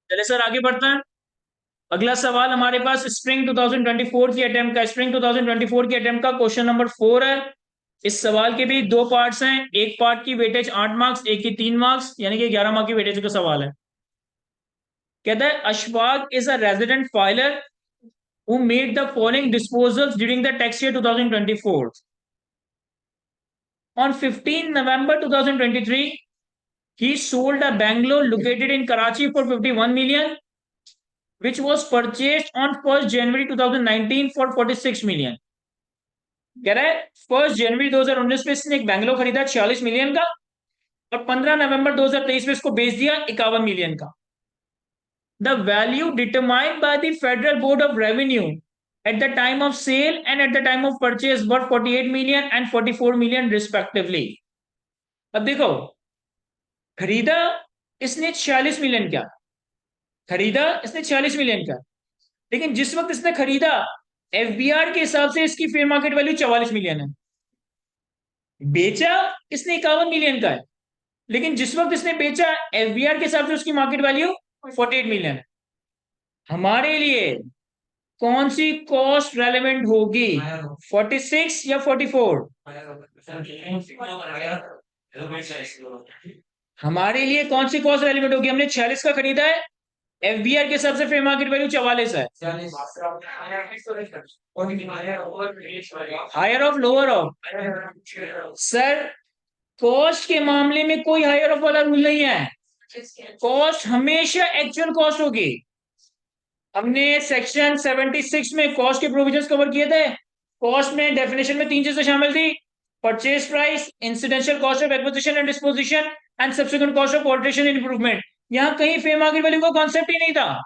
चले सर आगे बढ़ते हैं। अगला सवाल हमारे पास स्प्रिंग 2024 की अटेम्प्ट का, स्प्रिंग 2024 की अटेम्प्ट का क्वेश्चन नंबर 4 है। इस सवाल के भी दो पार्ट्स हैं, एक पार्ट की वेटेज 8 मार्क्स, एक की 3 मार्क्स, यानी कि 11 मार्क्स की वेटेज का सवाल है। कहता है Ashfaq is a resident filer who made the following disposals during the tax year 2024. On 15 November 2023, he sold a bungalow located in Karachi for 51 million, which was purchased on 1st January 2019 for 46 million. कह रहा है 1st जनवरी 2019 में इसने एक बैंगलो खरीदा 46 million का, और 15 नवंबर 2023 में इसको बेच दिया 51 मिलियन का। The value determined by the Federal Board of Revenue at the time of sale and at the time of purchase were 48 million and 44 million respectively. अब देखो, खरीदा इसने 46 मिलियन का, खरीदा इसने 46 मिलियन का, लेकिन जिस वक्त इसने खरीदा एफबीआर के हिसाब से इसकी फेयर मार्केट वैल्यू 44 मिलियन है। बेचा इसने 51 मिलियन का है, लेकिन जिस वक्त इसने बेचा एफबीआर के हिसाब से उसकी मार्केट वैल्यू 48 मिलियन है। हमारे लिए कौन सी कॉस्ट रेलेवेंट होगी, 46 या 44? हमारे लिए कौन सी कॉस्ट रेलेवेंट होगी? हमने 46 का खरीदा है, एफबीआर के हिसाब से फेयर मार्केट वैल्यू 44 है। Higher of lower of? Sir cost के मामले में कोई हायर ऑफ वाला रूल नहीं है, कॉस्ट हमेशा एक्चुअल कॉस्ट होगी। हमने सेक्शन 76 में कॉस्ट के प्रोविजंस कवर किए थे। कॉस्ट में डेफिनेशन में 3 चीजें शामिल थी, purchase price, incidental cost of acquisition and disposition and subsequent cost of alteration and improvement. यहां कहीं फेयर मार्केट वैल्यू का कॉन्सेप्ट ही नहीं था,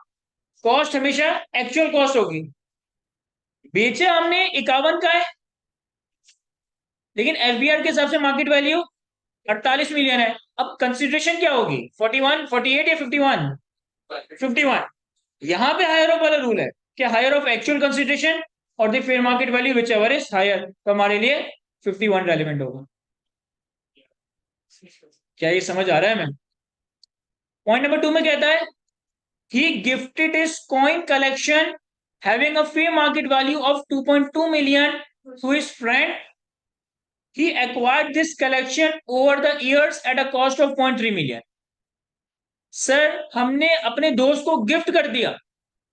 कॉस्ट हमेशा एक्चुअल कॉस्ट होगी। बेचा हमने 51 का है, लेकिन एफबीआर के हिसाब से मार्केट वैल्यू 48 मिलियन है। अब कंसिडरेशन क्या होगी, 41, 48 या 51? 51। यहां पे हायर ऑफ वाला रूल है कि हायर ऑफ एक्चुअल कंसिडरेशन और the fair market value whichever is higher, तो हमारे लिए 51 रेलिवेंट होगा। क्या ये समझ आ रहा है? मैं पॉइंट नंबर 2 में कहता है he gifted his coin collection having a fair market value of 2.2 million to his friend. He acquired this collection over the years at a cost of 0.3 million. Sir हमने अपने दोस्त को गिफ्ट कर दिया,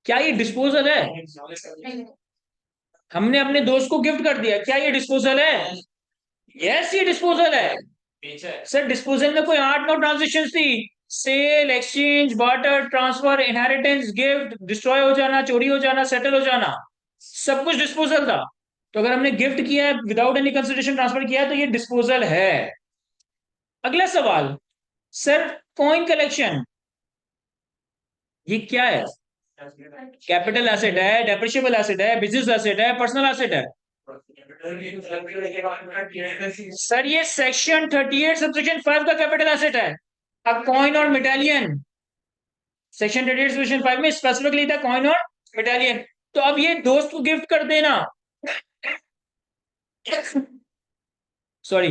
क्या ये डिस्पोजल है? हमने अपने दोस्त को गिफ्ट कर दिया, क्या ये डिस्पोजल है? यस, ये डिस्पोजल है। सर डिस्पोजल में कोई 8-9 ट्रांजेक्शन थी, sale, exchange, barter, transfer, inheritance, gift, destroy हो जाना, चोरी हो जाना, सेटल हो जाना, सब कुछ डिस्पोजल था। तो अगर हमने गिफ्ट किया है, विदाउट एनी कंसिडरेशन ट्रांसफर किया है, तो ये डिस्पोजल है। अगला सवाल, सर कॉइन कलेक्शन ये क्या है? कैपिटल एसेट है, डेप्रिशिएबल एसेट है, बिजनेस एसेट है, पर्सनल एसेट है? सर ये सेक्शन 38 सबसेक्शन 5 का कैपिटल एसेट है। अब कॉइन और मेटालियन, सेक्शन 38 सबसेक्शन 5 में स्पेसिफिकली था कॉइन और मेटालियन। तो अब ये दोस्त को गिफ्ट कर देना, सॉरी,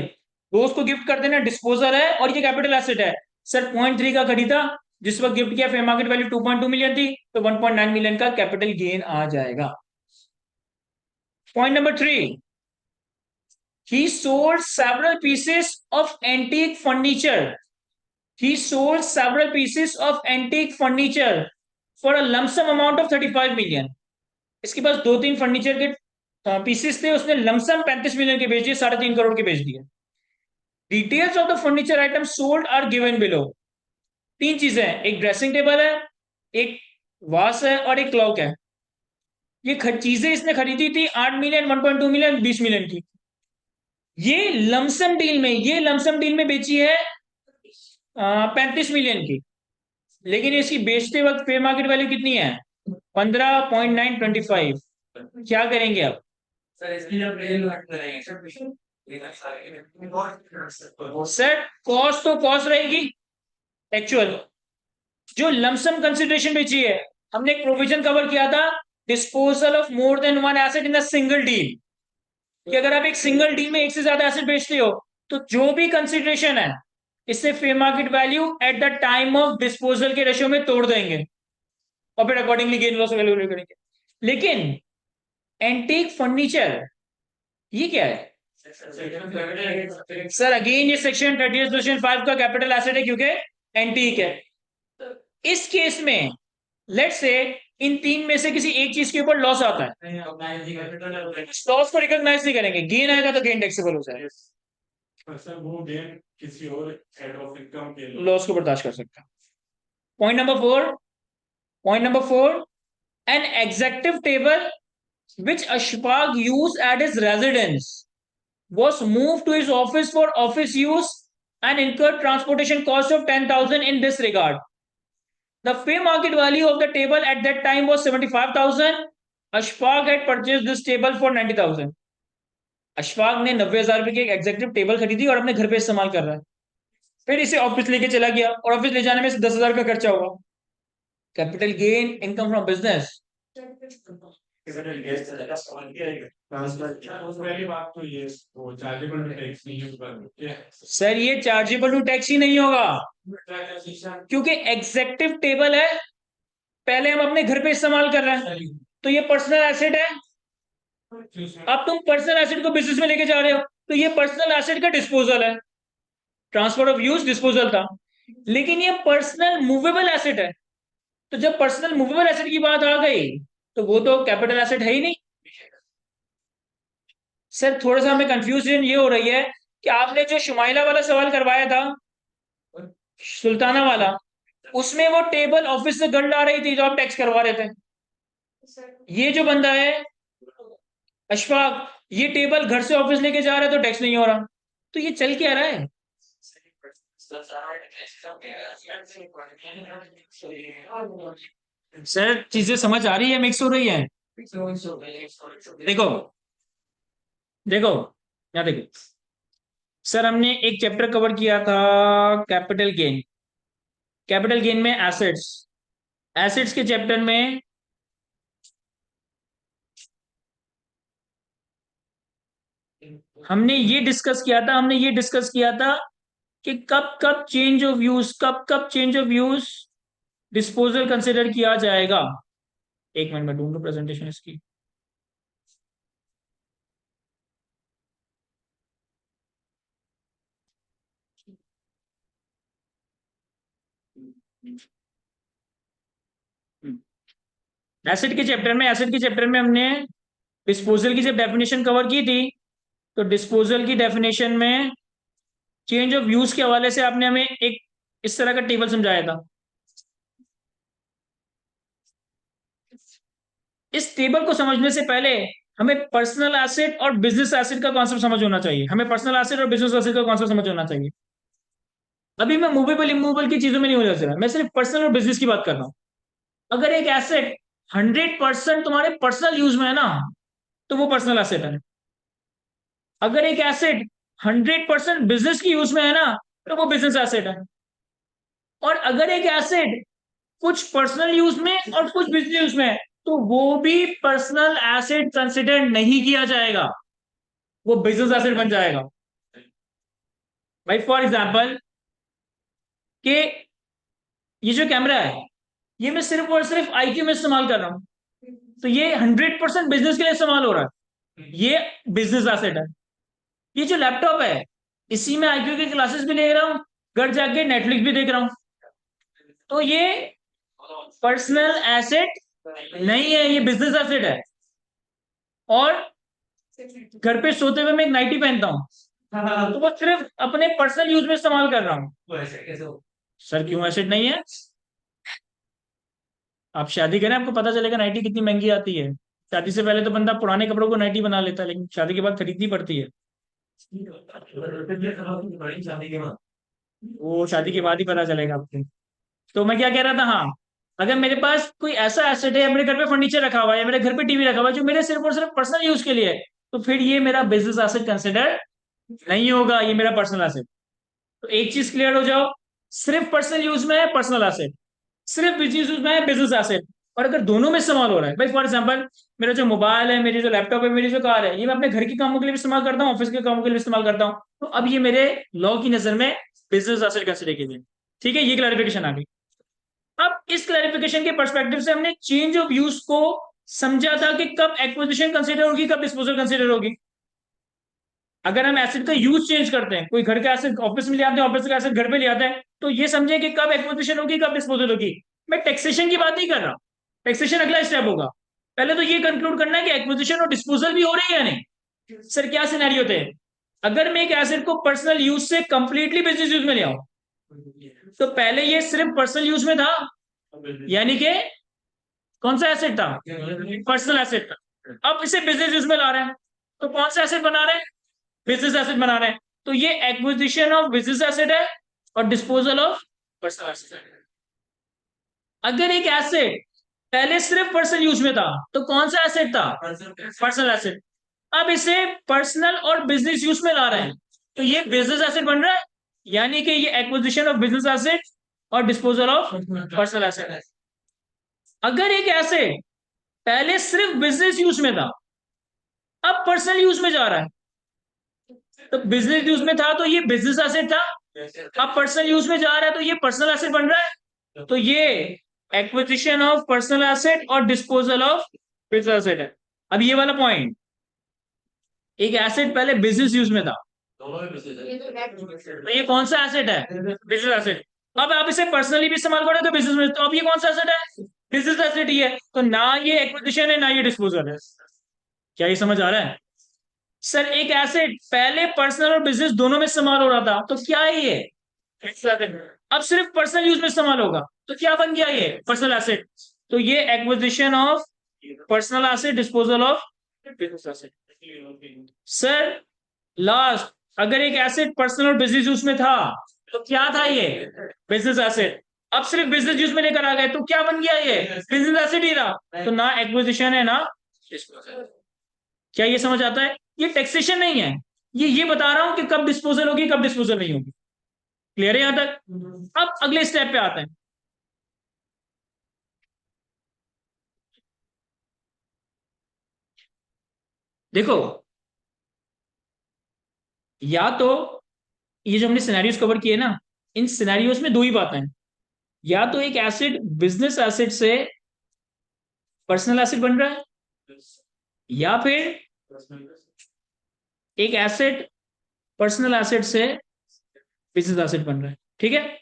दोस्त को गिफ्ट कर देना डिस्पोजल है और ये कैपिटल एसेट है। सर 0.3 का खरीदा, जिस वक्त गिफ्ट किया फेयर मार्केट वैल्यू 2.2 मिलियन थी, तो 1.9 मिलियन का कैपिटल गेन आ जाएगा। Point number 3, he sold several pieces of antique furniture. He sold several pieces of antique furniture for a lump sum amount of 35 million. इसके पास 2-3 furniture के pieces थे, उसने lump sum 35 million के बेच दिए, 3.5 करोड़ के बेच दिए। Details of the furniture item sold are given below. 3 चीजें हैं, एक ड्रेसिंग टेबल है, एक वास है और एक क्लॉक है। ये चीजें इसने खरीदी थी 8 मिलियन, 1.2 मिलियन, 20 मिलियन की। ये लमसम डील में, ये लमसम डील में बेची है 35 मिलियन की, लेकिन इसकी बेचते वक्त फेयर मार्केट वैल्यू कितनी है? 15.925। क्या करेंगे आप? सर कॉस्ट तो कॉस्ट रहेगी एक्चुअल, जो लमसम कंसिडरेशन बेची है, हमने एक प्रोविजन कवर किया था, disposal of more than one asset in a single deal, कि अगर आप एक सिंगल डील में एक से ज्यादा एसेट बेचते हो, तो जो भी कंसिडरेशन है इससे fair market value eight the time of disposal के रेशियो में तोड़ देंगे और फिर अकॉर्डिंगली गेन लॉस कैलकुलेट करेंगे। लेकिन एंटीक फर्नीचर ये क्या है सर? अगेन ये सेक्शन 30 का कैपिटल एसेट है क्योंकि एंटीक है। इस केस में लेट्स से इन तीन में से किसी एक चीज के ऊपर लॉस आता है, लॉस को रिकॉग्नाइज नहीं करेंगे, गेन आएगा तो गेन टैक्सेबल हो जाएगा। सर वो गेन किसी और हेड ऑफ इनकम के लॉस को बर्दाश्त कर सकता है। Point number 4 an executive table which Ashfaq used at his residence was moved to his office for office use and incurred transportation cost of 10,000 in this regard. The fair market value of the table at that time was 75,000. Ashfaq had purchased this table for 90,000. Ashfaq ने 90,000 रुपए की एक executive table खरीदी और अपने घर पे इस्तेमाल कर रहा है। फिर इसे ऑफिस लेके चला गया और ऑफिस ले जाने में 10,000 का खर्चा हुआ। Capital gain income from business. Sir ये चार्जेबल टैक्स ही नहीं होगा क्योंकि एग्जेक्टिव टेबल है, पहले हम अपने घर पे इस्तेमाल कर रहे हैं तो ये पर्सनल एसेट है। अब तुम पर्सनल एसेट को बिजनेस में लेके जा रहे हो तो ये पर्सनल एसेट का डिस्पोजल है, ट्रांसफर ऑफ यूज डिस्पोजल था। लेकिन ये पर्सनल मूवेबल एसेट है, तो जब पर्सनल मूवेबल एसेट की बात आ गई तो वो तो कैपिटल एसेट है ही नहीं। सर थोड़ा सा हमें कंफ्यूजन ये हो रही है कि आपने जो शुमाइला वाला सवाल करवाया था, सुल्ताना वाला, उसमें वो टेबल ऑफिस से गन ला रही थी जो आप टैक्स करवा रहे थे। ये जो बंदा है अशफाक, ये टेबल घर से ऑफिस लेके जा रहा है तो टैक्स नहीं हो रहा, तो ये चल क्या रहा है? सर चीजें समझ आ रही है, मिक्स हो रही है। देखो देखो यहाँ देखो सर, हमने एक चैप्टर कवर किया था कैपिटल गेन। कैपिटल गेन में एसेट्स, एसेट्स के चैप्टर में हमने ये डिस्कस किया था कि कब कब change of use, disposal consider किया जाएगा। एक मिनट में ढूंढ लो प्रेजेंटेशन इसकी। एसेट के चैप्टर में हमने डिस्पोजल की जब डेफिनेशन कवर की थी तो डिस्पोजल की डेफिनेशन में चेंज ऑफ यूज के हवाले से आपने हमें एक इस तरह का टेबल समझाया था। इस टेबल को समझने से पहले हमें पर्सनल एसेट और बिजनेस एसेट का कॉन्सेप्ट समझ होना चाहिए। अभी मैं मूवेबल इमूवेबल की चीजों में नहीं हो रहा, मैं सिर्फ पर्सनल और बिजनेस की बात कर रहा हूं। अगर एक एसेट 100% तुम्हारे पर्सनल यूज में है ना तो वो पर्सनल एसेट है। अगर एक एसेट 100% बिजनेस की यूज में है ना तो वो बिजनेस एसेट है। और अगर एक एसेट कुछ पर्सनल यूज में और कुछ बिजनेस यूज में है तो वो भी पर्सनल एसेट कंसिडर नहीं किया जाएगा, वो बिजनेस एसेट बन जाएगा। भाई फॉर एग्जांपल कि ये जो कैमरा है ये मैं सिर्फ और सिर्फ आईक्यू में इस्तेमाल कर रहा हूं तो ये 100% बिजनेस के लिए इस्तेमाल हो रहा है, ये बिजनेस एसेट है। ये जो लैपटॉप है इसी में आईक्यू की क्लासेस भी ले रहा हूँ, घर जाके नेटफ्लिक्स भी देख रहा हूं, तो ये पर्सनल एसेट नहीं है, ये बिजनेस एसेट है। और घर पे सोते हुए मैं एक नाइटी पहनता हूँ तो वो सिर्फ अपने पर्सनल यूज में इस्तेमाल कर रहा हूँ। सर क्यों एसेट नहीं है? आप शादी करें आपको पता चलेगा नाइटी कितनी महंगी आती है। शादी से पहले तो बंदा पुराने कपड़ों को नाइटी बना लेता है, लेकिन शादी के बाद खरीदनी पड़ती है। वो शादी के बाद ही पता चलेगा आपको। तो मैं क्या कह रहा था, हाँ, अगर मेरे पास कोई ऐसा एसेट है, मेरे घर पे फर्नीचर रखा हुआ है, मेरे घर पे टीवी रखा हुआ है जो मेरे सिर्फ और सिर्फ पर्सनल यूज के लिए है, तो फिर ये मेरा बिजनेस एसेट कंसिडर नहीं होगा, ये मेरा पर्सनल एसेट। तो एक चीज क्लियर हो जाओ, सिर्फ पर्सनल यूज में है पर्सनल एसेट, सिर्फ बिजनेस यूज में है बिजनेस एसेट। और अगर दोनों में इस्तेमाल हो रहा है, भाई फॉर एग्जांपल मेरा जो मोबाइल है, मेरी जो लैपटॉप है, मेरी जो कार है, ये मैं अपने घर के कामों के लिए भी इस्तेमाल करता हूँ, ऑफिस के कामों के लिए भी इस्तेमाल करता हूँ, तो अब ये मेरे लॉ की नजर में बिजनेस एसेट कंसिडर कीजिए। ठीक है, ये क्लैरिफिकेशन आ गई। अब इस क्लैरिफिकेशन के पर्सपेक्टिव से हमने चेंज ऑफ यूज को समझा था कि कब एक्विजिशन कंसिडर होगी, कब डिस्पोजल कंसिडर होगी। अगर हम एसेट का यूज चेंज करते हैं, कोई घर का एसेट ऑफिस में ले आते हैं, ऑफिस का एसेट घर पे ले आते हैं, तो ये समझे कि कब एक्विजिशन होगी, कब डिस्पोजल होगी। मैं टैक्सेशन की बात नहीं कर रहा, टैक्सेशन अगला स्टेप होगा। पहले तो ये कंक्लूड करना है कि एक्विजिशन और डिस्पोजल भी हो रही है या नहीं। सर क्या सिनेरियो थे, अगर मैं एक एसेट को पर्सनल यूज से कंप्लीटली बिजनेस यूज में ले आऊं, तो पहले ये सिर्फ पर्सनल यूज में था, यानी कि कौन सा एसेट था, पर्सनल एसेट था। अब इसे बिजनेस यूज में ला रहे हैं, तो कौन सा एसेट बना रहे हैं, बिजनेस एसेट बना रहे हैं। तो ये एक्विजिशन ऑफ बिजनेस एसेट है और डिस्पोजल ऑफ पर्सनल एसेट है। अगर एक एसेट पहले सिर्फ पर्सनल यूज में था, तो कौन सा एसेट था, पर्सनल एसेट। अब इसे पर्सनल और बिजनेस यूज में ला रहे हैं, तो ये बिजनेस एसेट बन रहा है, यानी कि ये एक्विजिशन ऑफ बिजनेस एसेट और डिस्पोजल ऑफ पर्सनल एसेट है। अगर एक एसेट पहले सिर्फ बिजनेस यूज में था, अब पर्सनल यूज में जा रहा है, तो बिजनेस यूज में था तो ये बिजनेस एसेट था, अब पर्सनल यूज में जा रहा है तो ये पर्सनल एसेट बन रहा है। तो ये एक्विजिशन ऑफ पर्सनल एसेट और डिस्पोजल ऑफ बिजनेस एसेट है। अब ये वाला पॉइंट, एक एसेट पहले बिजनेस यूज में था, तो ये कौन सा एसेट है, बिजनेस एसेट। अब आप इसे पर्सनली भी इस्तेमाल करो तो बिजनेस में, तो अब ये कौन सा एसेट है, बिजनेस एसेट ही है। तो ना ये एक्विजिशन है ना ये डिस्पोजल है। क्या ये समझ आ रहा है। सर एक एसेट पहले पर्सनल और बिजनेस दोनों में इस्तेमाल हो रहा था, तो क्या है ये, अब सिर्फ पर्सनल यूज में इस्तेमाल होगा, तो क्या बन गया ये पर्सनल एसेट। तो ये acquisition of personal asset, disposal of business asset. Sir last, अगर एक एसेट पर्सनल और बिजनेस यूज में था, तो क्या था ये, बिजनेस एसेट। अब सिर्फ बिजनेस यूज में लेकर आ गए, तो क्या बन गया ये, बिजनेस एसेट ही रहा। तो ना एक्विजिशन है ना डिस्पोजल। क्या ये समझ आता है, ये टैक्सेशन नहीं है, ये बता रहा हूं कि कब डिस्पोजल होगी कब डिस्पोजल नहीं होगी। क्लियर है यहां तक। अब अगले स्टेप पे आते हैं। देखो, या तो ये जो हमने सिनेरियोस कवर किए ना, इन सिनेरियोस में दो ही बातें हैं, या तो एक एसेट बिजनेस एसेट से पर्सनल एसेट बन रहा है, या फिर एक एसेट पर्सनल एसेट से बिजनेस एसेट बन रहा है। ठीक है,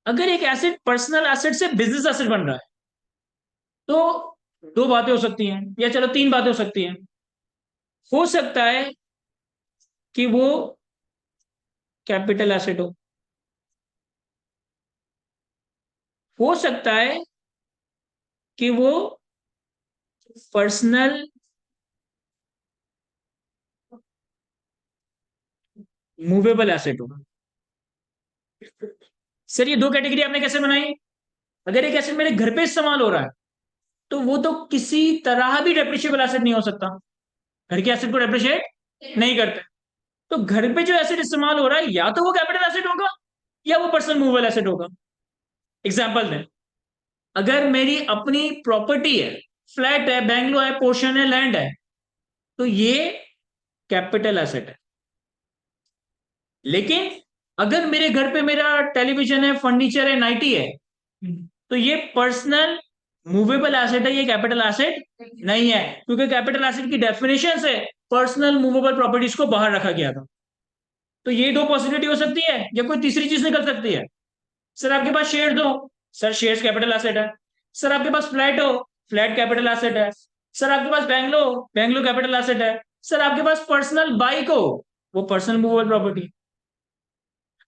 अगर एक एसेट पर्सनल एसेट से बिजनेस एसेट बन रहा है, तो दो बातें हो सकती हैं, या चलो तीन बातें हो सकती हैं। हो सकता है कि वो कैपिटल एसेट हो सकता है कि वो पर्सनल मूवेबल एसेट हो। सर ये दो कैटेगरी आपने कैसे बनाई, अगर एक एसेट मेरे घर पे इस्तेमाल हो रहा है, तो वो तो किसी तरह भी डेप्रिशिएबल एसेट नहीं हो सकता, घर के एसेट को डेप्रिशिएट नहीं करते। तो घर पे जो एसेट इस्तेमाल हो रहा है, या तो वो कैपिटल एसेट होगा या वो पर्सनल मूवेबल एसेट होगा। एग्जाम्पल दें, अगर मेरी अपनी प्रॉपर्टी है, फ्लैट है, बैंगलो है, पोर्शन है, लैंड है, तो ये कैपिटल एसेट है। लेकिन अगर मेरे घर पे मेरा टेलीविजन है, फर्नीचर है, नाइटी है, तो ये पर्सनल मूवेबल एसेट है, ये कैपिटल एसेट नहीं है, क्योंकि कैपिटल एसेट की डेफिनेशन से पर्सनल मूवेबल प्रॉपर्टीज को बाहर रखा गया था। तो ये दो पॉसिबिलिटी हो सकती है, या कोई तीसरी चीज निकल सकती है। सर आपके पास शेयर हो, सर शेयर्स कैपिटल एसेट है। सर आपके पास फ्लैट हो, फ्लैट कैपिटल एसेट है। सर आपके पास बैंगलो हो, बैंगलो कैपिटल एसेट है। सर आपके पास पर्सनल बाइक हो, वो पर्सनल मूवेबल प्रॉपर्टी।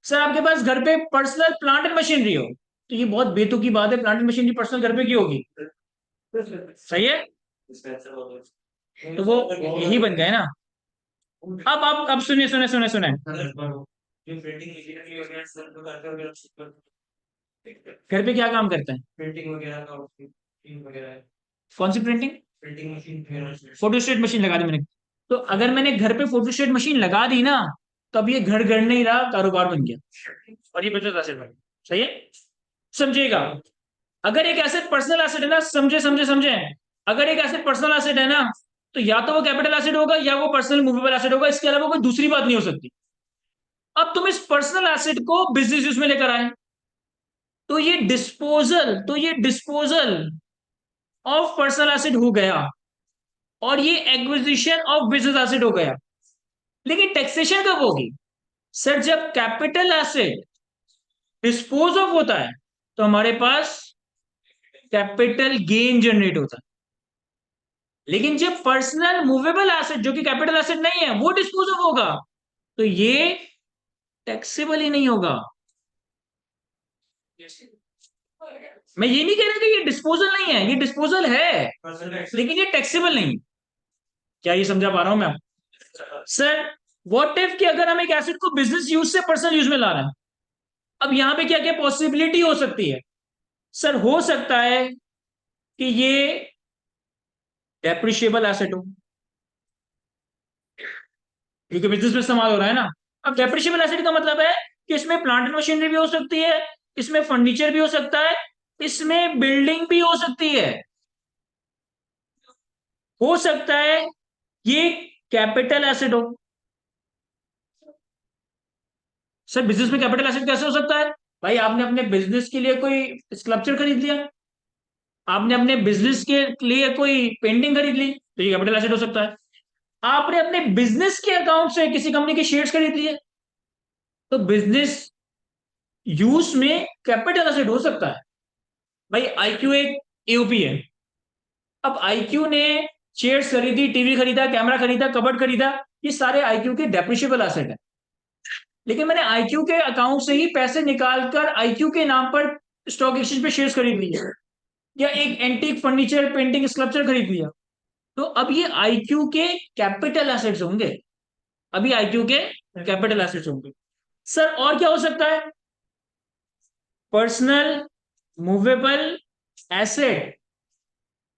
सर आपके पास घर पे पर्सनल प्लांट एंड मशीनरी हो, तो ये बहुत बेतुकी बात है, प्लांट एंड मशीनरी पर्सनल घर पे की होगी, सही है, तो वो यही बन गए ना। अब सुनिए सुनिए सुनिए सुनिए, घर पे क्या काम करते हैं, प्रिंटिंग वगैरह का प्रिंटिंग वगैरह कौन सी printing, printing machine photostat machine लगा दी मैंने। तो अगर मैंने घर पे फोटोस्टेट मशीन लगा दी ना, तो अब ये घर नहीं रहा, कारोबार बन गया, और ये बिजनेस एसेट बन गया। सही है, समझिएगा। अगर एक एसेट पर्सनल एसेट है ना, समझे समझे समझे, अगर एक एसेट पर्सनल एसेट है ना, तो या तो वो कैपिटल एसेट होगा या वो पर्सनल मूवेबल एसेट होगा, इसके अलावा कोई दूसरी बात नहीं हो सकती। अब तुम इस पर्सनल एसेट को बिजनेस यूज में लेकर आए, तो ये डिस्पोजल ऑफ पर्सनल एसेट हो गया और ये एक्विजिशन ऑफ बिजनेस एसेट हो गया। लेकिन टैक्सेशन कब होगी? सर जब कैपिटल एसेट डिस्पोज ऑफ होता है तो हमारे पास कैपिटल गेन जनरेट होता है। लेकिन जब पर्सनल मूवेबल एसेट जो कि कैपिटल एसेट नहीं है वो डिस्पोज ऑफ होगा तो ये टैक्सेबल ही नहीं होगा। मैं ये नहीं कह रहा कि ये डिस्पोजल नहीं है, ये डिस्पोजल है लेकिन ये टैक्सेबल नहीं। क्या ये समझा पा रहा हूं मैं आपको? सर व्हाट इफ कि अगर हम एक एसेट को बिजनेस यूज से पर्सनल यूज में ला रहे हैं, अब यहां पे क्या क्या पॉसिबिलिटी हो सकती है? सर हो सकता है कि ये डेप्रिशिएबल एसेट हो क्योंकि बिजनेस में इस्तेमाल हो रहा है ना। अब डेप्रिशिएबल एसेट का मतलब है कि इसमें प्लांट एंड मशीनरी भी हो सकती है, इसमें फर्नीचर भी हो सकता है, इसमें बिल्डिंग भी हो सकती है। हो सकता है ये कैपिटल एसेट हो। सर बिजनेस में कैपिटल एसेट कैसे हो सकता है? भाई आपने अपने बिजनेस के लिए कोई स्कल्पचर खरीद लिया, आपने अपने बिजनेस के लिए कोई पेंटिंग खरीद ली तो ये कैपिटल एसेट हो सकता है। आपने अपने बिजनेस के अकाउंट से किसी कंपनी के शेयर्स खरीद लिए तो बिजनेस यूज में कैपिटल एसेट हो सकता है। भाई आईक्यू एक एओपी है, अब आईक्यू ने शेयर्स खरीदी, टीवी खरीदा, कैमरा खरीदा, कबर्ड खरीदा, ये सारे आईक्यू के डेप्रिशिएबल एसेट है। लेकिन मैंने आईक्यू के अकाउंट से ही पैसे निकालकर आईक्यू के नाम पर स्टॉक एक्सचेंज पे शेयर्स खरीद लिए या एक एंटीक फर्नीचर पेंटिंग स्कल्पचर खरीद लिया तो अब ये आईक्यू के कैपिटल एसेट्स होंगे। अभी आईक्यू के कैपिटल एसेट्स होंगे। सर और क्या हो सकता है? पर्सनल मूवेबल एसेट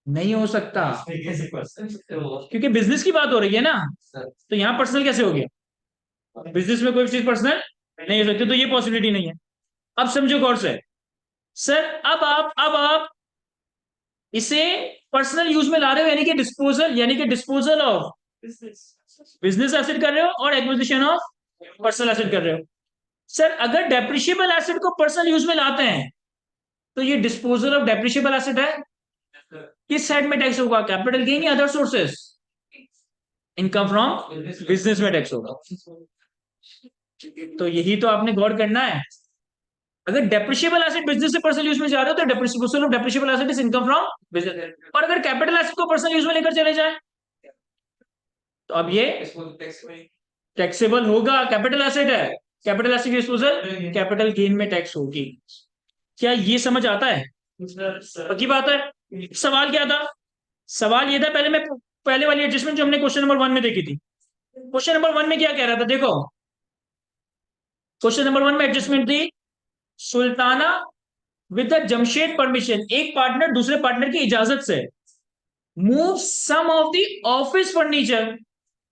नहीं हो सकता क्योंकि बिजनेस की बात हो रही है ना, तो यहां पर्सनल कैसे हो गया? बिजनेस में कोई चीज पर्सनल नहीं हो सकती तो ये पॉसिबिलिटी नहीं है। अब समझो गौर से। सर अब आप इसे पर्सनल यूज में ला रहे हो यानी कि डिस्पोजल ऑफ बिजनेस एसेट कर रहे हो और एक्विजिशन ऑफ पर्सनल एसेट कर रहे हो। सर अगर डेप्रिशिएबल एसेट को पर्सनल यूज में लाते हैं तो ये डिस्पोजल ऑफ डेप्रिशिएबल एसेट है। किस साइड में टैक्स होगा? कैपिटल गेन या other sources? Income from business में टैक्स होगा। तो यही तो आपने गौर करना है। अगर डेप्रिशिएबल एसेट बिजनेस से पर्सनल यूज में जा रहे हो तो depreciable asset is income from business. और अगर कैपिटल एसेट को पर्सनल यूज में लेकर चले जाए तो अब ये टैक्सेबल होगा, कैपिटल एसेट है, कैपिटल एसेट की डिस्पोजल कैपिटल गेन में टैक्स होगी। क्या ये समझ आता है? पक्की बात है। सवाल क्या था? सवाल ये था, पहले वाली एडजस्टमेंट जो हमने क्वेश्चन नंबर 1 में देखी थी। क्वेश्चन नंबर 1 में क्या कह रहा था? देखो क्वेश्चन नंबर 1 में एडजस्टमेंट थी, Sultana with the Jamshed permission, एक पार्टनर दूसरे पार्टनर की इजाजत से move some of the office furniture,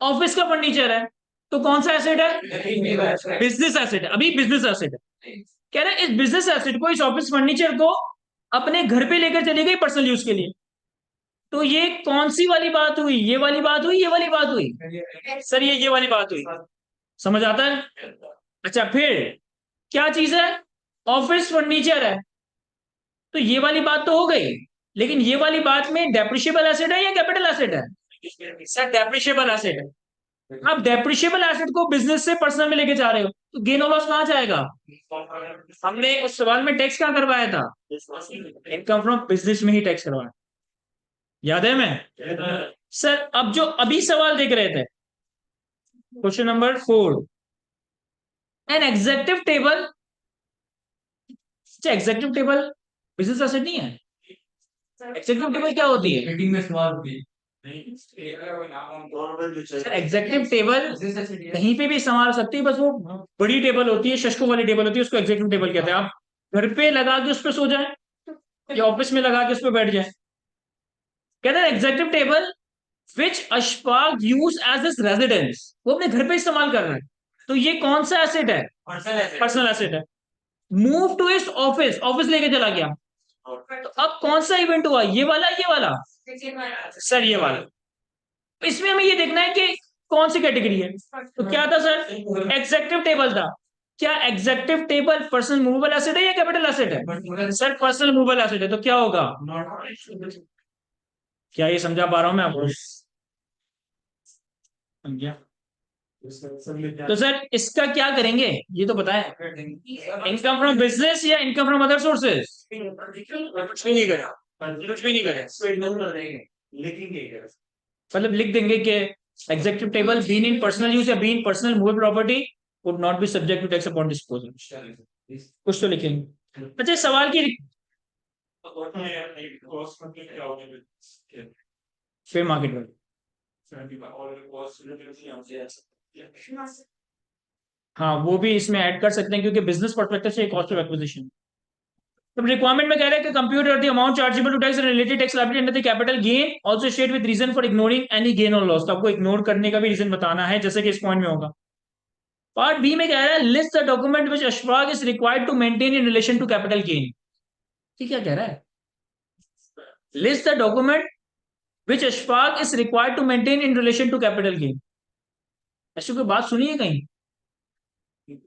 office का फर्नीचर है तो कौन सा एसेट है? बिजनेस एसेट है। अभी बिजनेस एसेट है। कह रहे हैं इस बिजनेस एसेट को, इस ऑफिस फर्नीचर को अपने घर पे लेकर चली गई पर्सनल यूज के लिए। तो ये कौन सी वाली बात हुई? ये वाली बात हुई, ये वाली बात हुई? सर ये वाली बात हुई। समझ आता है? अच्छा फिर क्या चीज है? ऑफिस फर्नीचर है तो ये वाली बात तो हो गई, लेकिन ये वाली बात में डेप्रिशिएबल एसेट है या कैपिटल एसेट है? सर डेप्रिशिएबल एसेट है। अब डेप्रिशिएबल एसेट को बिजनेस से पर्सनल में लेके जा रहे हो तो गेन और लॉस कहां जाएगा? हमने उस सवाल में टैक्स कहां करवाया था? इनकम फ्रॉम बिजनेस में ही टैक्स करवाया, याद है? मैं सर अब जो अभी सवाल देख रहे थे question number 4, an executive table. Executive table business asset नहीं है। एग्जेक्टिव टेबल क्या होती है? मीटिंग में इस्तेमाल होती है। एग्जेक्टिव टेबल कहीं पे भी इस्तेमाल हो सकती है, बस वो बड़ी टेबल होती है, शशकों वाली टेबल होती है, उसको एग्जेक्टिव टेबल कहते हैं। आप घर पे लगा के उस पर सो जाए या ऑफिस में लगा के उस पर बैठ जाए। कहते हैं executive table which Ashfaq use as this residence, वो अपने घर पे इस्तेमाल कर रहा है तो ये कौन सा एसेट है? पर्सनल एसेट है। मूव टू इस ऑफिस, ऑफिस लेके चला गया तो अब कौन सा इवेंट हुआ? ये वाला, ये वाला? सर ये वाला। इसमें हमें ये देखना है कि कौन सी कैटेगरी है। तो क्या था सर? एग्जेक्टिव टेबल था। क्या executive table personal movable asset है या कैपिटल एसेट है? सर पर्सनल मूवेबल एसेट है, तो क्या होगा? क्या ये समझा पा रहा हूं मैं आपको? समझा? तो सर इसका क्या करेंगे ये तो बताएं। इनकम फ्रॉम बिजनेस या इनकम फ्रॉम अदर सोर्सेज? कुछ भी नहीं करें, कुछ भी नहीं करें, मतलब लिख देंगे कि executive table been in personal use या been personal movable property would not be subject to tax upon disposal. कुछ तो लिखेंगे। अच्छा सवाल की फिर मार्केट वैल्यू, हाँ वो भी इसमें ऐड कर सकते हैं क्योंकि बिजनेस पर्सपेक्टिव से कॉस्ट ऑफ एक्विजिशन। तो रिक्वायरमेंट में कह रहा है कि computer the amount chargeable to tax related tax liability under the capital gain also state with reason for ignoring any gain और लॉस। तो आपको इग्नोर करने का भी रीजन बताना है जैसे कि इस पॉइंट में होगा। पार्ट बी में कह रहा है list the document which Ashfaq is required to maintain in relation to capital gain. ठीक क्या कह रहा है? List the document which Ashfaq is required to maintain in relation to capital gain. ऐसी कोई बात सुनी है कहीं?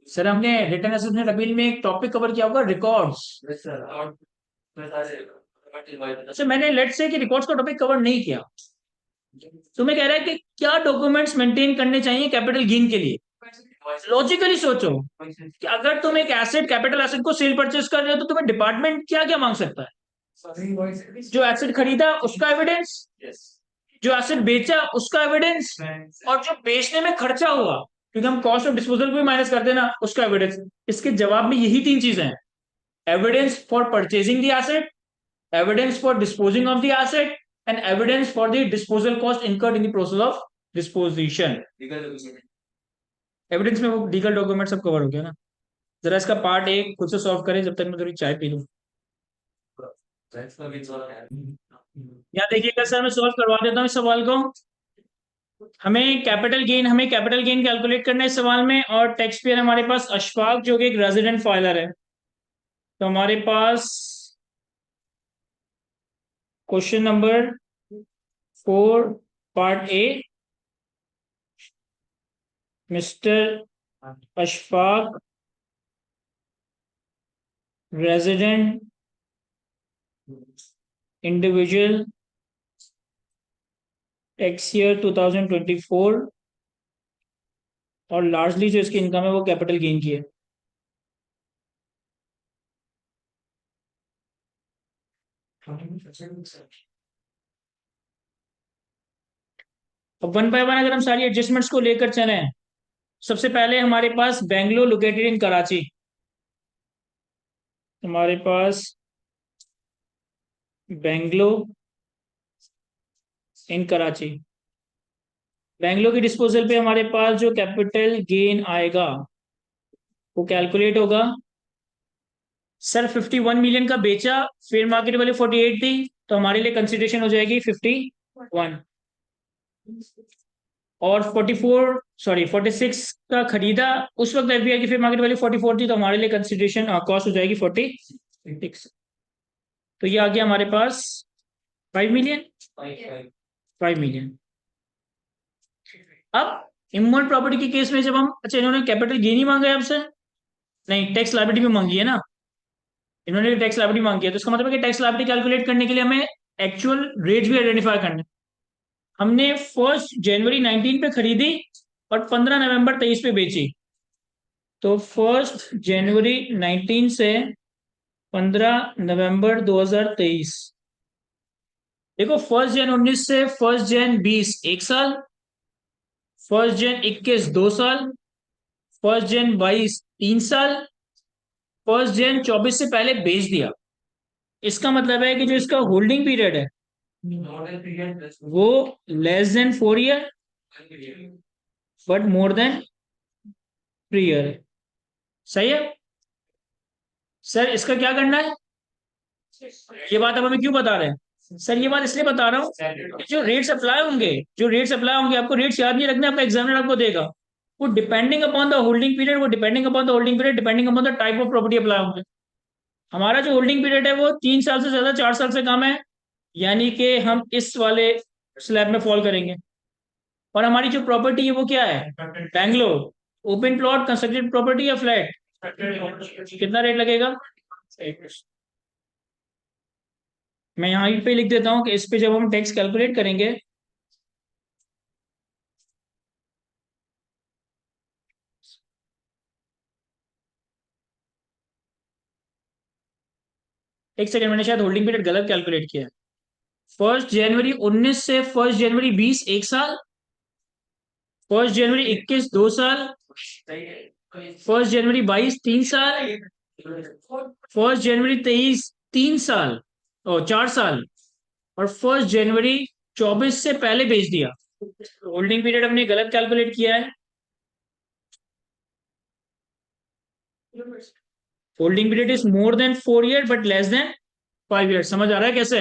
सर हमने रिटर्न असेसमेंट अपील में एक टॉपिक कवर किया होगा रिकॉर्ड्स। अच्छा मैंने लेट से कि रिकॉर्ड्स का टॉपिक कवर नहीं किया। तो मैं कह रहा है कि क्या डॉक्यूमेंट्स मेंटेन करने चाहिए कैपिटल गेन के लिए? लॉजिकली सोचो कि अगर तुम एक एसेट कैपिटल एसेट को सेल परचेस कर रहे हो तो तुम्हें डिपार्टमेंट क्या क्या मांग सकता है? जो एसेट खरीदा उसका एविडेंस, जो एसेट बेचा उसका एविडेंस, और जो बेचने में खर्चा हुआ क्योंकि हम कॉस्ट ऑफ डिस्पोजल को भी माइनस कर देना उसका एविडेंस। इसके जवाब में यही तीन चीजें हैं, evidence for purchasing the asset, evidence for disposing of the asset, and evidence for the disposal cost incurred in the process of disposition. Evidence में वो लीगल डॉक्यूमेंट सब कवर हो गया ना। जरा इसका पार्ट एक खुद से सॉल्व करें जब तक मैं थोड़ी चाय पी लूं। यहाँ देखिएगा सर मैं सॉल्व करवा देता हूँ इस सवाल को। हमें कैपिटल गेन कैलकुलेट करना है इस सवाल में, और टैक्स पेयर हमारे पास अशफाक जो कि एक रेजिडेंट फाइलर है। तो हमारे पास question number 4 part A, mister Ashfaq resident individual tax year 2024, और लार्जली जो इसकी इनकम है वो कैपिटल गेन की है। अब वन बाय वन अगर हम सारी एडजस्टमेंट्स को लेकर चले, सबसे पहले हमारे पास बेंगलोर लोकेटेड इन कराची, हमारे पास बेंगलोर इन कराची, बेंगलोर की डिस्पोजल पे हमारे पास जो कैपिटल गेन आएगा वो कैलकुलेट होगा। सर 51 मिलियन का बेचा, फेयर मार्केट वैल्यू 48 थी, तो हमारे लिए कंसिडरेशन हो जाएगी 51, और 46 का खरीदा, उस वक्त एफबीआई की फेयर मार्केट वैल्यू 44 थी, तो हमारे लिए कंसिडरेशन कॉस्ट हो जाएगी 46। तो ये आ गया हमारे पास 5 मिलियन। 5 मिलियन। अब इमोल प्रॉपर्टी के केस में जब हम, अच्छा इन्होंने कैपिटल गेन ही मांगा है आपसे, नहीं टैक्स लायबिलिटी भी मांगी है ना, इन्होंने टैक्स लायबिलिटी मांगी है, तो इसका मतलब है कि टैक्स लायबिलिटी कैलकुलेट करने के लिए हमें एक्चुअल रेट भी आइडेंटिफाई करना है। हमने 1 जनवरी 19 पे खरीदी और 15 नवंबर 23 पे बेची, तो 1 जनवरी 19 से 15 नवंबर 2023, देखो 1 जन 19 से 1 जन 20 1 साल, 1 जन 21 2 साल, 1 जन 22 3 साल, 1 जन 24 से पहले बेच दिया। इसका मतलब है कि जो इसका होल्डिंग पीरियड है वो less than 4 year but more than 3 year है। सही है सर, इसका क्या करना है? ये बात अब हमें क्यों बता रहे हैं सर? ये बात इसलिए बता रहा हूँ जो रेट्स अप्लाई होंगे, आपको रेट्स याद नहीं रखने, आपका एग्जामिनर आपको देगा, वो depending upon the holding period, depending upon the type of property apply होंगे। हमारा जो होल्डिंग पीरियड है वो 3 साल से ज्यादा 4 साल से कम है, यानी कि हम इस वाले स्लैब में फॉल करेंगे। और हमारी जो प्रॉपर्टी है वो क्या है? Bangalore, open plot, constructed property या फ्लैट? कितना रेट लगेगा? मैं यहाँ पे लिख देता हूँ कि इस पे जब हम टैक्स कैलकुलेट करेंगे, एक सेकंड, मैंने शायद होल्डिंग पीरियड गलत कैलकुलेट किया है। 1 जनवरी 19 से 1 जनवरी 20 एक साल, 1 जनवरी 21 2 साल, 1 जनवरी 22 3 साल, 1 जनवरी 23 3 साल और 4 साल, और 1 जनवरी 24 से पहले भेज दिया। होल्डिंग पीरियड हमने गलत कैलकुलेट किया है। Holding period is more than 4 year but less than 5 year. समझ आ रहा है कैसे?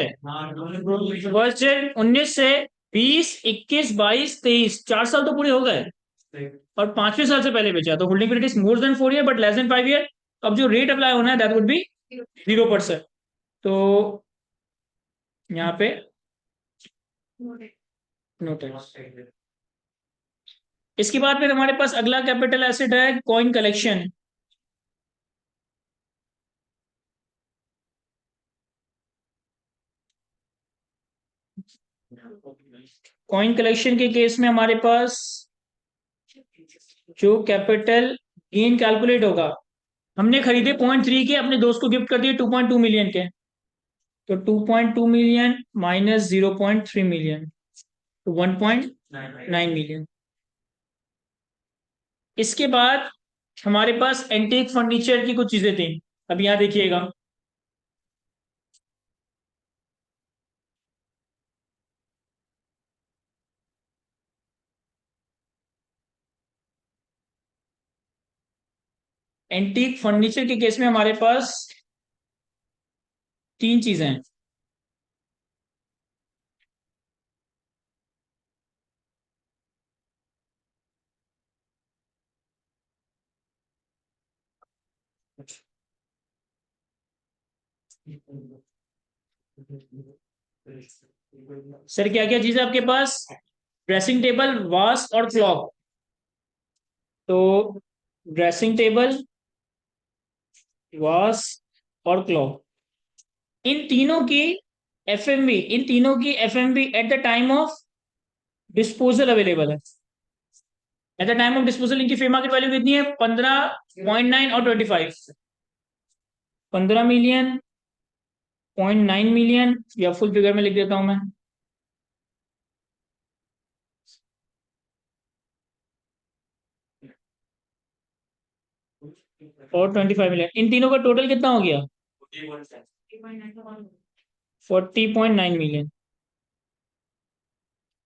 1 जनवरी 19 से 20 21 22 23 4 साल तो पूरे हो गए, और 5वें साल से पहले बेचा, तो holding period is more than 4 year but less than 5 year. अब जो रेट अप्लाई होना है दैट वुड बी 0%। तो यहाँ पे नोट है। इसके बाद फिर हमारे पास अगला कैपिटल एसेट है कॉइन कलेक्शन। कॉइन कलेक्शन के केस में हमारे पास जो कैपिटल गेन कैलकुलेट होगा, हमने खरीदे 0.3 के, अपने दोस्त को गिफ्ट कर दिए 2.2 मिलियन के, तो 2.2 मिलियन माइनस 0.3 मिलियन, तो 1.9 मिलियन। इसके बाद हमारे पास एंटीक फर्नीचर की कुछ चीजें थी। अब यहाँ देखिएगा, एंटीक फर्नीचर के केस में हमारे पास 3 चीजें हैं। सर क्या क्या चीज है आपके पास? ड्रेसिंग टेबल, वास और क्लॉक। तो ड्रेसिंग टेबल, वास और क्लॉक, इन तीनों की FMV at the time of disposal available है। At the time of disposal इनकी फेयर मार्केट वैल्यू कितनी है? 15.9 और 25। 15 मिलियन, 0.9 मिलियन, या फुल फिगर में लिख देता हूं मैं, और 25 मिलियन। इन तीनों का टोटल कितना हो गया? 40.9 मिलियन।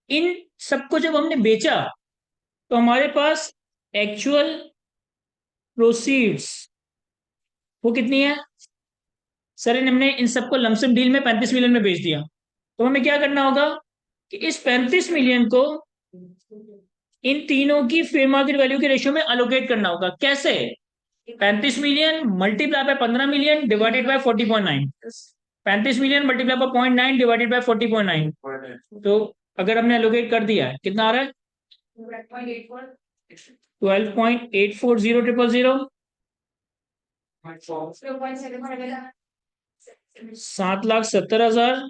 इन सबको जब हमने बेचा तो हमारे पास एक्चुअल प्रोसीड्स वो कितनी है? सर हमने इन सबको लमसम डील में 35 मिलियन में बेच दिया, तो हमें क्या करना होगा कि इस 35 मिलियन को इन तीनों की फेयर मार्केट वैल्यू के रेशियो में अलोकेट करना होगा। कैसे? 35 million multiply by 15 million divided by 40.9। 35 million multiply by 0.9 divided by 40.9। तो अगर हमने अलोकेट कर दिया है, कितना आ रहा है? 12.840000, 7,70,000।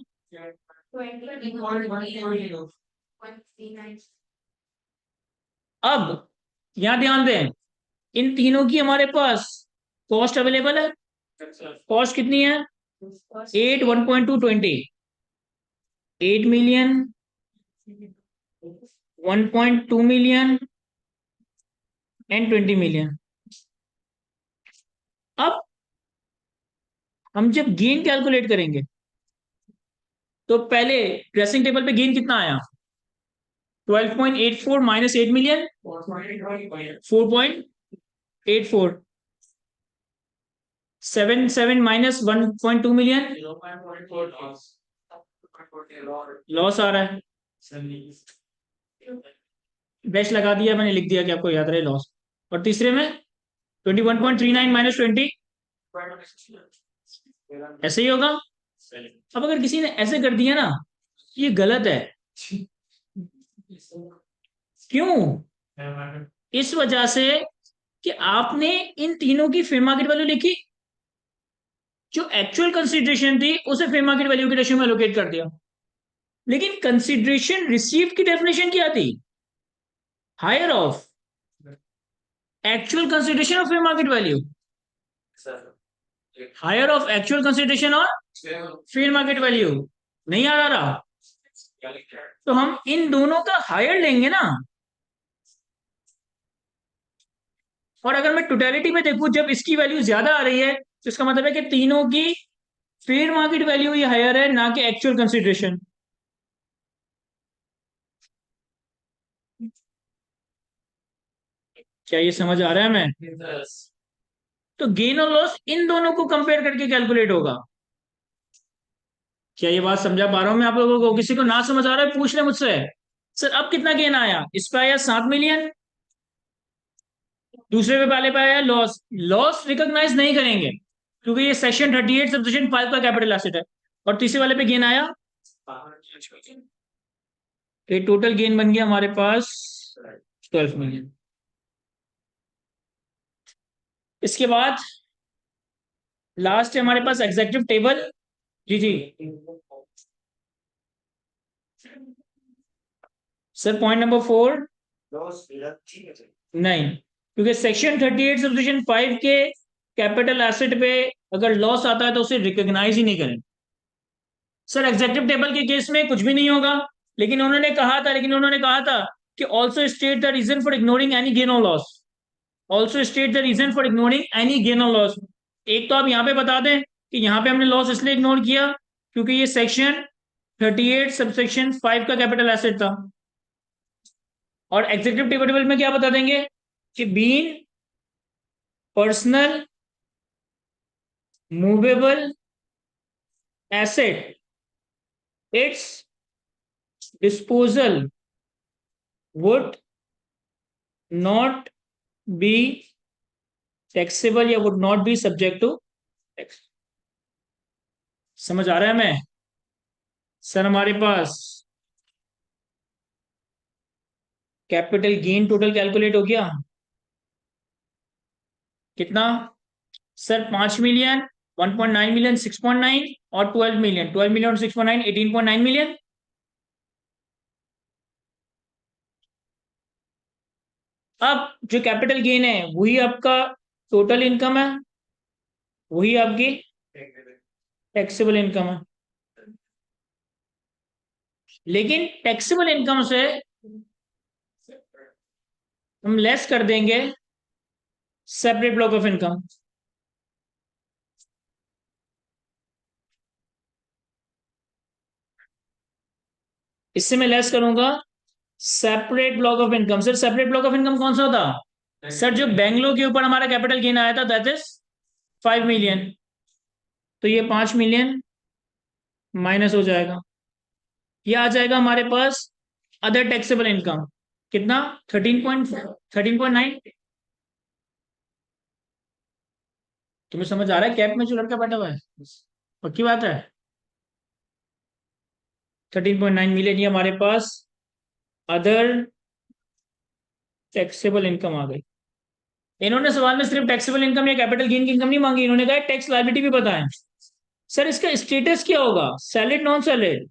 अब यहां ध्यान दें, इन तीनों की हमारे पास कॉस्ट अवेलेबल है। कॉस्ट कितनी है? 1.2 8 मिलियन, 1.2 मिलियन एंड 20 मिलियन। अब हम जब गेन कैलकुलेट करेंगे तो पहले ड्रेसिंग टेबल पे गेन कितना आया? 12.84 minus 8 million, 4.84। 7 minus 1.2 million, loss आ रहा है। बेस्ट लगा दिया मैंने, लिख दिया कि आपको याद रहे लॉस। और तीसरे में 21.39 माइनस 20, ऐसे ही होगा। अब अगर किसी ने ऐसे कर दिया ना, ये गलत है। क्यों? इस वजह से कि आपने इन तीनों की फेयर मार्केट वैल्यू लिखी, जो एक्चुअल कंसिडरेशन थी उसे फेयर मार्केट वैल्यू के रेशियो में एलोकेट कर दिया, लेकिन कंसिडरेशन रिसीव की डेफिनेशन क्या थी? Higher of actual consideration of fair market value, sir higher of actual consideration और फेयर मार्केट वैल्यू। नहीं याद आ रहा? क्या लिखा है? तो हम इन दोनों का हायर लेंगे ना, और अगर मैं टोटलिटी में देखूं जब इसकी वैल्यू ज्यादा आ रही है तो इसका मतलब है कि तीनों की फेयर मार्केट वैल्यू ही हायर है, ना कि एक्चुअल कंसिडरेशन। क्या ये समझ आ रहा है? मैं Yes. तो गेन और लॉस इन दोनों को कंपेयर करके कैलकुलेट होगा। क्या ये बात समझा पा रहा हूं मैं आप लोगों को? किसी को ना समझ आ रहा है पूछ ले मुझसे। सर अब कितना गेन आया? इस पे आया 7 मिलियन, दूसरे पे पहले पे आया लॉस। लॉस रिकॉग्नाइज नहीं करेंगे क्योंकि ये सेक्शन 38 सब्सेक्शन 5 का कैपिटल एसेट है। और तीसरे वाले पे गेन आया, ये टोटल गेन बन गया हमारे पास 12 मिलियन। इसके बाद लास्ट है हमारे पास एग्जेक्टिव टेबल। जी जी सर, पॉइंट नंबर 4 नहीं, क्योंकि सेक्शन 38 सब्सेक्शन 5 के कैपिटल एसेट पे अगर लॉस आता है तो उसे रिकॉग्नाइज ही नहीं करें। सर एग्जेक्टिव टेबल के केस में कुछ भी नहीं होगा, लेकिन उन्होंने कहा था कि also state the reason for ignoring any gain और loss. Also state the reason for ignoring any gain और लॉस। एक तो आप यहाँ पे बता दें कि यहाँ पे हमने लॉस इसलिए इग्नोर किया क्योंकि ये सेक्शन 38 सबसेक्शन 5 का कैपिटल एसेट था। और एग्जीक्यूटिव टेबल में क्या बता देंगे कि been personal movable asset, its disposal would not be taxable या would not be subject to tax. समझ आ रहा है? मैं सर हमारे पास कैपिटल गेन टोटल कैलकुलेट हो गया कितना? सर 5 मिलियन, 1.9 मिलियन, 6.9 और 12 मिलियन। 12 मिलियन और 6.9 18.9 मिलियन। अब जो कैपिटल गेन है वही आपका टोटल इनकम है, वही आपकी टैक्सेबल इनकम है। लेकिन टैक्सेबल इनकम से हम लेस कर देंगे सेपरेट ब्लॉक ऑफ इनकम। इससे मैं लेस करूंगा separate block of income. Sir separate block of income कौन सा था? सर जो बैंगलोर के ऊपर हमारा कैपिटल गेन आया था दैट इज 5 मिलियन। तो ये 5 मिलियन माइनस हो जाएगा, ये आ जाएगा हमारे पास अदर टैक्सेबल इनकम। कितना? 13.9। तुम्हें समझ आ रहा है कैप में जो लड़का बैठा हुआ है? पक्की बात है? 13.9 मिलियन ये हमारे पास अदर टैक्सेबल इनकम आ गई। इन्होंने सवाल में सिर्फ टैक्सेबल इनकम या कैपिटल गेन की इनकम नहीं मांगी, इन्होंने कहा टैक्स लायबिलिटी भी बताएं। सर इसका स्टेटस क्या होगा? Salary non salary?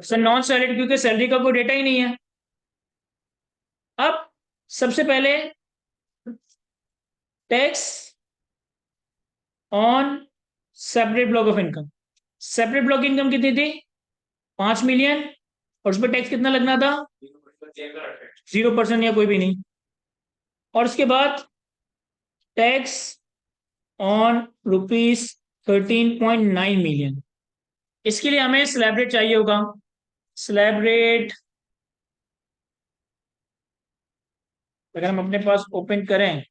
Sir non salary क्योंकि सैलरी का कोई डेटा ही नहीं है। अब सबसे पहले tax on separate block of income. Separate block income कितनी थी? 5 मिलियन। और उस पर टैक्स कितना लगना था? 0% या कोई भी नहीं। और उसके बाद टैक्स ऑन ₹13.9 मिलियन। इसके लिए हमें स्लैब रेट चाहिए होगा। स्लैब रेट अगर हम अपने पास ओपन करें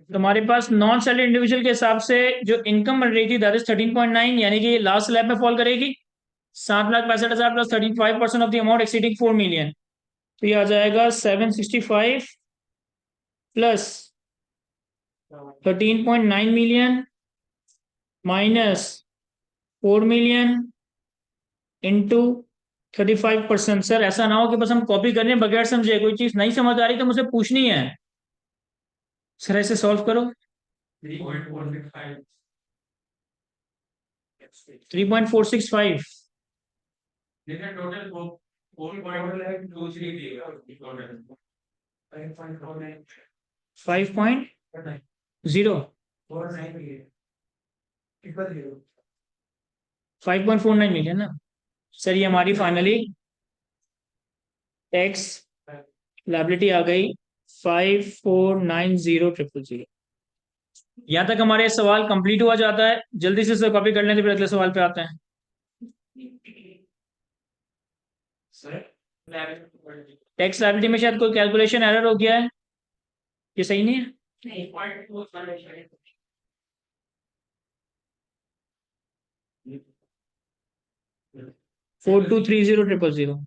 तो हमारे पास नॉन सैलरी इंडिविजुअल के हिसाब से जो इनकम बन रही थी दैट इज 13.9, यानी कि लास्ट स्लैब में फॉल करेगी। 7,65,000 plus 35% of the amount exceeding 4 million. तो ये आ जाएगा 765 plus 13.9 million minus 4 million into 35%। Sir ऐसा ना हो कि बस हम कॉपी कर रहे हैं बगैर समझे, कोई चीज नहीं समझ आ रही तो मुझे पूछनी है। सर ऐसे सॉल्व करो। 3.465. 3.465 देखिए टोटल 4.23 दिएगा टोटल 5.49 5.0 5.49 मिलियन ना। सर ये हमारी फाइनली टैक्स लायबिलिटी आ गई 5490000। यहाँ तक हमारे सवाल कंप्लीट हुआ जाता है। जल्दी से इसे कॉपी कर लें तो फिर अगले सवाल पे आते हैं। टैक्स लायबिलिटी में शायद कोई कैलकुलेशन एरर हो गया है, ये सही नहीं है। 4230000।